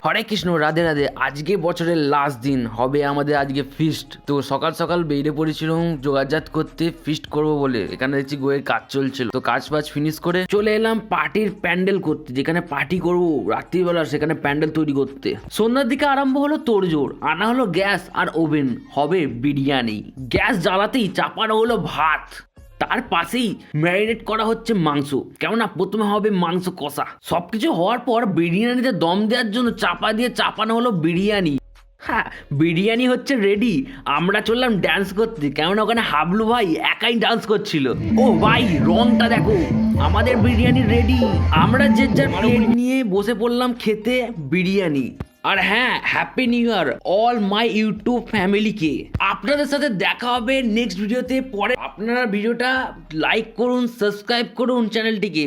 হরে কৃষ্ণ, রাধে রাধে। আজকে বছরের লাস্ট দিন হবে আমাদের আজকে ফিস্ট। তো সকাল সকাল বেরিয়ে পড়েছিলাম যোগাযোগ করতে ফিস্ট করব বলে। এখানে দেখছি গোয়ের কাজ চলছিল, তো কাজ বাজ ফিনিশ করে চলে এলাম পার্টির প্যান্ডেল করতে, যেখানে পার্টি করবো রাত্রিবেলা, সেখানে প্যান্ডেল তৈরি করতে। সন্ধ্যার দিকে আরম্ভ হলো তোড়জোড়, আনা হলো গ্যাস আর ওভেন, হবে বিরিয়ানি। গ্যাস জ্বালাতেই চাপানো হলো ভাত, তার পাশেই ম্যারিনেট করা হচ্ছে মাংস। কেননা প্রথমে হবে মাংস কষা, সবকিছু হওয়ার পর বিরিয়ানিতে দম দেওয়ার জন্য চাপা দিয়ে চাপানো হলো বিরিয়ানি। হ্যাঁ, বিরিয়ানি হচ্ছে রেডি। আমরা চললাম ডান্স করতে, কেননা ওখানে হাবলু ভাই একাই ডান্স করছিল। ও ভাই, রংটা দেখো, আমাদের বিরিয়ানি রেডি। আমরা যে যার প্লেট নিয়ে বসে পড়লাম খেতে বিরিয়ানি। আর হ্যাঁ, happy new year all my YouTube ফ্যামিলিকে। আপনাদের সাথে দেখা হবে নেক্সট ভিডিওতে। পরে আপনারা ভিডিওটা লাইক করুন, সাবস্ক্রাইব করুন চ্যানেলটিকে।